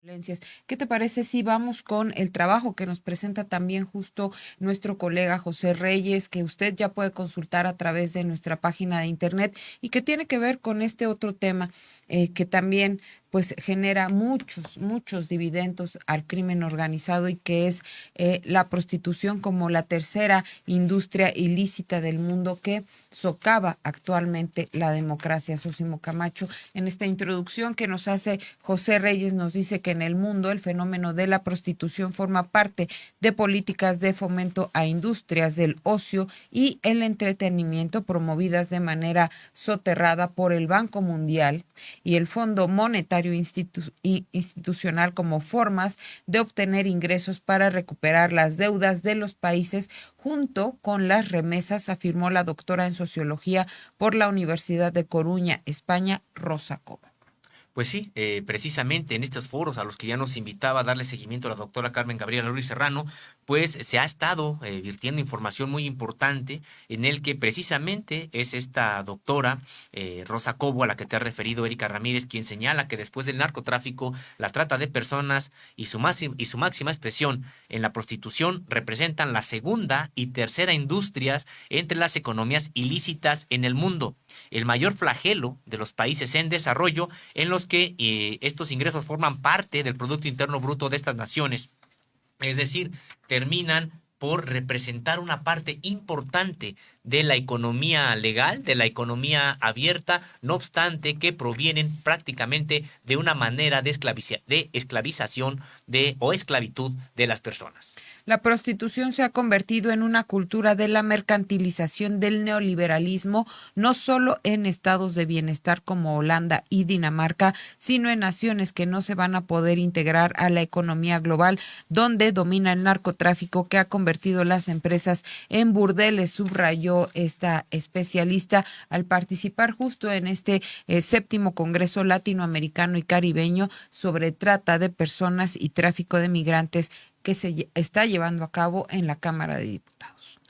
Violencias. ¿Qué te parece si vamos con el trabajo que nos presenta también justo nuestro colega José Reyes, que usted ya puede consultar a través de nuestra página de internet y que tiene que ver con este otro tema que también pues genera muchos dividendos al crimen organizado y que es la prostitución como la tercera industria ilícita del mundo que socava actualmente la democracia? Sósimo Camacho, en esta introducción que nos hace José Reyes, nos dice que en el mundo el fenómeno de la prostitución forma parte de políticas de fomento a industrias del ocio y el entretenimiento promovidas de manera soterrada por el Banco Mundial y el Fondo Monetario Institucional como formas de obtener ingresos para recuperar las deudas de los países junto con las remesas, afirmó la doctora en sociología por la Universidad de Coruña, España, Rosa Cobo. Pues sí, precisamente en estos foros a los que ya nos invitaba a darle seguimiento a la doctora Carmen Gabriela Ruiz Serrano, pues se ha estado virtiendo información muy importante en el que precisamente es esta doctora Rosa Cobo, a la que te ha referido Erika Ramírez, quien señala que después del narcotráfico, la trata de personas y su máxima expresión en la prostitución representan la segunda y tercera industrias entre las economías ilícitas en el mundo. El mayor flagelo de los países en desarrollo en los que estos ingresos forman parte del Producto Interno Bruto de estas naciones. Es decir, terminan por representar una parte importante de la economía legal, de la economía abierta, no obstante que provienen prácticamente de una manera de esclavización o esclavitud de las personas. La prostitución se ha convertido en una cultura de la mercantilización del neoliberalismo, no solo en estados de bienestar como Holanda y Dinamarca, sino en naciones que no se van a poder integrar a la economía global, donde domina el narcotráfico que ha convertido las empresas en burdeles, subrayó esta especialista al participar justo en este séptimo Congreso Latinoamericano y Caribeño sobre trata de personas y tráfico de migrantes que se está llevando a cabo en la Cámara de Diputados.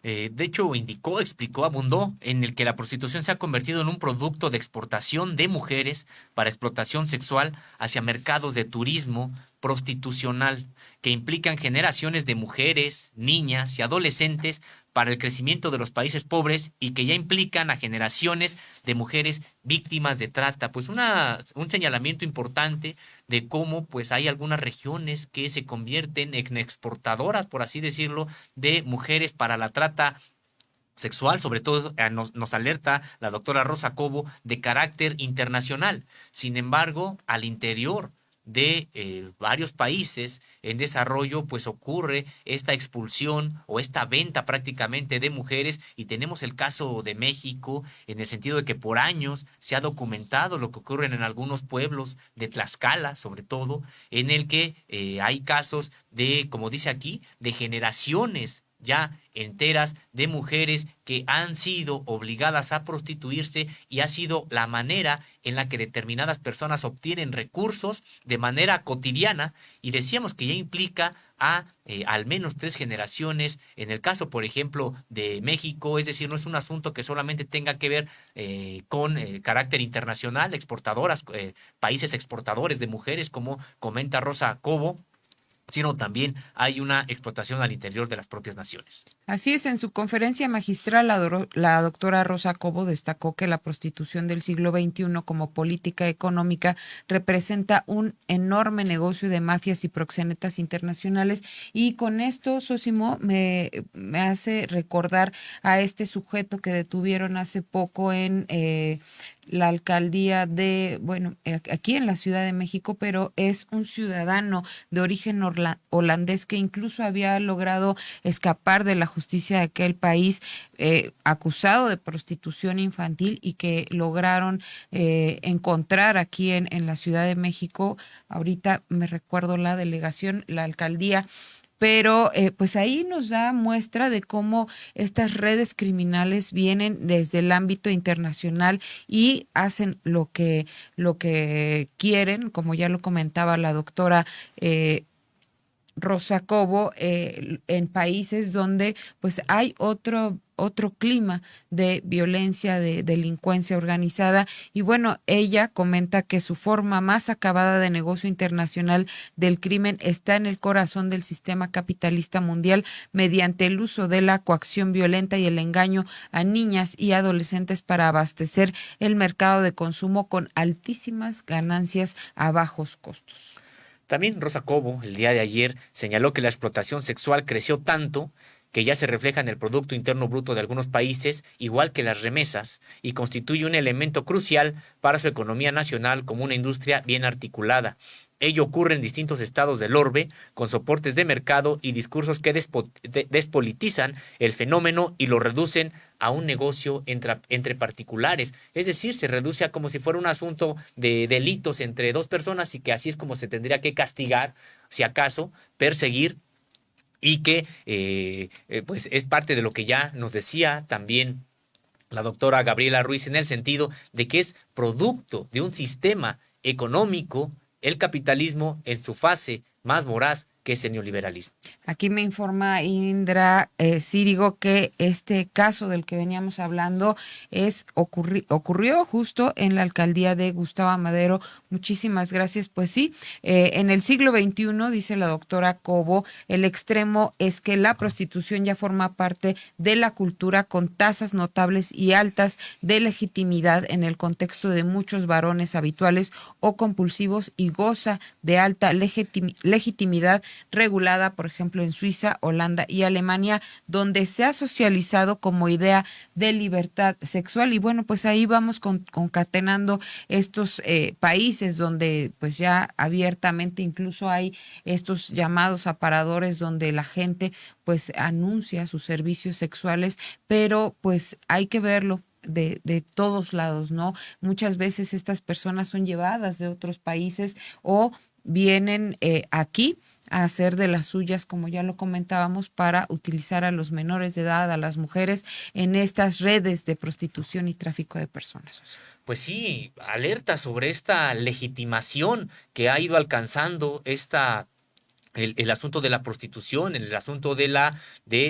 De hecho, explicó, abundó en el que la prostitución se ha convertido en un producto de exportación de mujeres para explotación sexual hacia mercados de turismo prostitucional, que implican generaciones de mujeres, niñas y adolescentes para el crecimiento de los países pobres y que ya implican a generaciones de mujeres víctimas de trata. Pues un señalamiento importante de cómo pues hay algunas regiones que se convierten en exportadoras, por así decirlo, de mujeres para la trata sexual, sobre todo nos alerta la doctora Rosa Cobo, de carácter internacional. Sin embargo, al interior de varios países en desarrollo, pues ocurre esta expulsión o esta venta prácticamente de mujeres, y tenemos el caso de México en el sentido de que por años se ha documentado lo que ocurre en algunos pueblos de Tlaxcala, sobre todo, en el que hay casos de, como dice aquí, de generaciones ya enteras de mujeres que han sido obligadas a prostituirse, y ha sido la manera en la que determinadas personas obtienen recursos de manera cotidiana, y decíamos que ya implica a al menos 3 generaciones, en el caso, por ejemplo, de México. Es decir, no es un asunto que solamente tenga que ver con carácter internacional, exportadoras, países exportadores de mujeres, como comenta Rosa Cobo, sino también hay una explotación al interior de las propias naciones. Así es, en su conferencia magistral, la doctora Rosa Cobo destacó que la prostitución del siglo XXI como política económica representa un enorme negocio de mafias y proxenetas internacionales. Y con esto, Sósimo, me hace recordar a este sujeto que detuvieron hace poco en la alcaldía de, bueno, aquí en la Ciudad de México, pero es un ciudadano de origen holandés que incluso había logrado escapar de la justicia de aquel país, acusado de prostitución infantil, y que lograron encontrar aquí en la Ciudad de México. Ahorita me recuerdo la delegación, la alcaldía, pero pues ahí nos da muestra de cómo estas redes criminales vienen desde el ámbito internacional y hacen lo que quieren, como ya lo comentaba la doctora Rosa Cobo, en países donde pues hay otro clima de violencia, de delincuencia organizada. Y bueno, ella comenta que su forma más acabada de negocio internacional del crimen está en el corazón del sistema capitalista mundial mediante el uso de la coacción violenta y el engaño a niñas y adolescentes para abastecer el mercado de consumo con altísimas ganancias a bajos costos. También Rosa Cobo, el día de ayer, señaló que la explotación sexual creció tanto que ya se refleja en el Producto Interno Bruto de algunos países, igual que las remesas, y constituye un elemento crucial para su economía nacional como una industria bien articulada. Ello ocurre en distintos estados del orbe, con soportes de mercado y discursos que despolitizan el fenómeno y lo reducen a un negocio entre particulares. Es decir, se reduce a como si fuera un asunto de delitos entre dos personas y que así es como se tendría que castigar, si acaso, perseguir y que pues es parte de lo que ya nos decía también la doctora Gabriela Ruiz en el sentido de que es producto de un sistema económico, el capitalismo en su fase más voraz, que es el neoliberalismo. Aquí me informa Indra Círigo que este caso del que veníamos hablando ocurrió justo en la alcaldía de Gustavo Madero. Muchísimas gracias. Pues sí, en el siglo XXI, dice la doctora Cobo, el extremo es que la prostitución ya forma parte de la cultura con tasas notables y altas de legitimidad en el contexto de muchos varones habituales o compulsivos y goza de alta legitimidad regulada, por ejemplo, en Suiza, Holanda y Alemania, donde se ha socializado como idea de libertad sexual. Y bueno, pues ahí vamos concatenando estos países donde pues ya abiertamente incluso hay estos llamados aparadores donde la gente pues anuncia sus servicios sexuales, pero pues hay que verlo de todos lados, ¿no? Muchas veces estas personas son llevadas de otros países o vienen aquí a hacer de las suyas, como ya lo comentábamos, para utilizar a los menores de edad, a las mujeres, en estas redes de prostitución y tráfico de personas. Pues sí, alerta sobre esta legitimación que ha ido alcanzando el asunto de la prostitución, el asunto de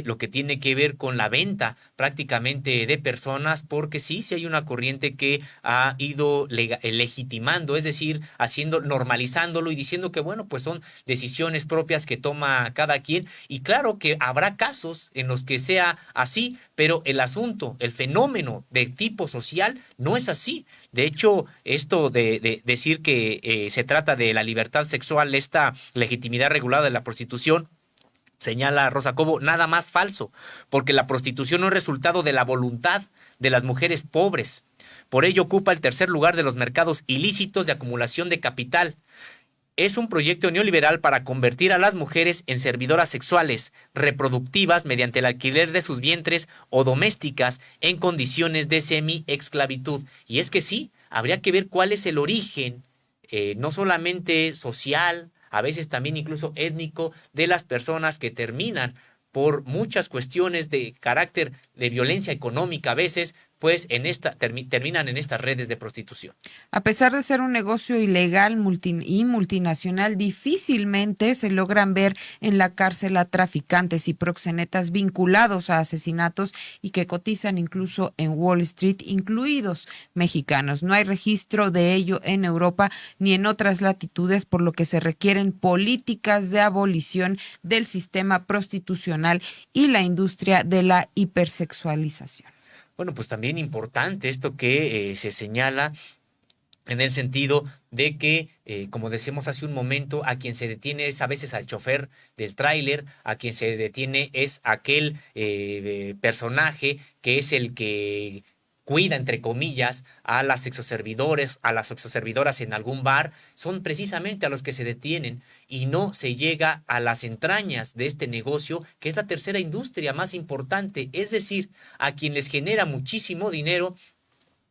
lo que tiene que ver con la venta prácticamente de personas, porque sí hay una corriente que ha ido legitimando, es decir, normalizándolo y diciendo que, bueno, pues son decisiones propias que toma cada quien. Y claro que habrá casos en los que sea así, pero el asunto, el fenómeno de tipo social no es así. De hecho, esto de decir que se trata de la libertad sexual, esta legitimidad regulada de la prostitución, señala Rosa Cobo, nada más falso, porque la prostitución no es resultado de la voluntad de las mujeres pobres. Por ello ocupa el tercer lugar de los mercados ilícitos de acumulación de capital. Es un proyecto neoliberal para convertir a las mujeres en servidoras sexuales, reproductivas mediante el alquiler de sus vientres o domésticas en condiciones de semi-esclavitud. Y es que sí, habría que ver cuál es el origen, no solamente social, a veces también incluso étnico, de las personas que terminan por muchas cuestiones de carácter de violencia económica a veces, pues terminan en estas redes de prostitución. A pesar de ser un negocio ilegal y multinacional, difícilmente se logran ver en la cárcel a traficantes y proxenetas vinculados a asesinatos y que cotizan incluso en Wall Street, incluidos mexicanos. No hay registro de ello en Europa ni en otras latitudes, por lo que se requieren políticas de abolición del sistema prostitucional y la industria de la hipersexualización. Bueno, pues también importante esto que se señala en el sentido de que, como decíamos hace un momento, a quien se detiene es a veces al chofer del tráiler, a quien se detiene es aquel personaje que es el que cuida, entre comillas, a las sexoservidoras en algún bar, son precisamente a los que se detienen y no se llega a las entrañas de este negocio, que es la tercera industria más importante, es decir, a quien les genera muchísimo dinero.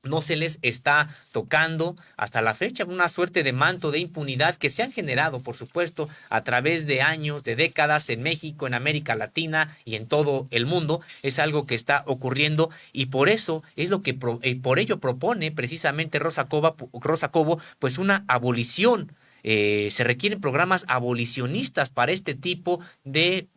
No se les está tocando hasta la fecha una suerte de manto de impunidad que se han generado, por supuesto, a través de años, de décadas en México, en América Latina y en todo el mundo. Es algo que está ocurriendo y por eso es lo que por ello propone precisamente Rosa Cobo, pues una abolición Se requieren programas abolicionistas para este tipo de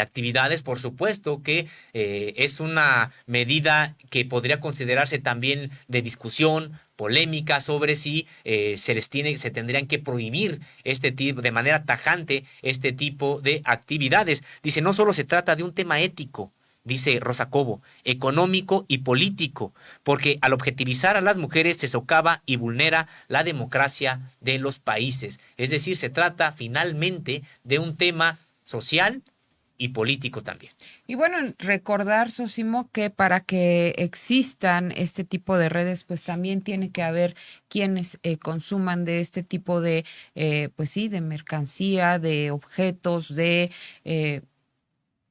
actividades. Por supuesto que es una medida que podría considerarse también de discusión, polémica sobre si se tendrían que prohibir este tipo, de manera tajante, este tipo de actividades. Dice, no solo se trata de un tema ético, dice Rosa Cobo, económico y político, porque al objetivizar a las mujeres se socava y vulnera la democracia de los países. Es decir, se trata finalmente de un tema social y político también. Y bueno, recordar, Sosimo, que para que existan este tipo de redes, pues también tiene que haber quienes consuman de este tipo de, pues sí, de mercancía, de objetos, de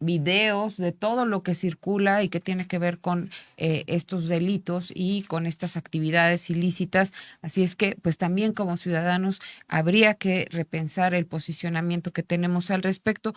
videos, de todo lo que circula y que tiene que ver con estos delitos y con estas actividades ilícitas. Así es que, pues también como ciudadanos habría que repensar el posicionamiento que tenemos al respecto.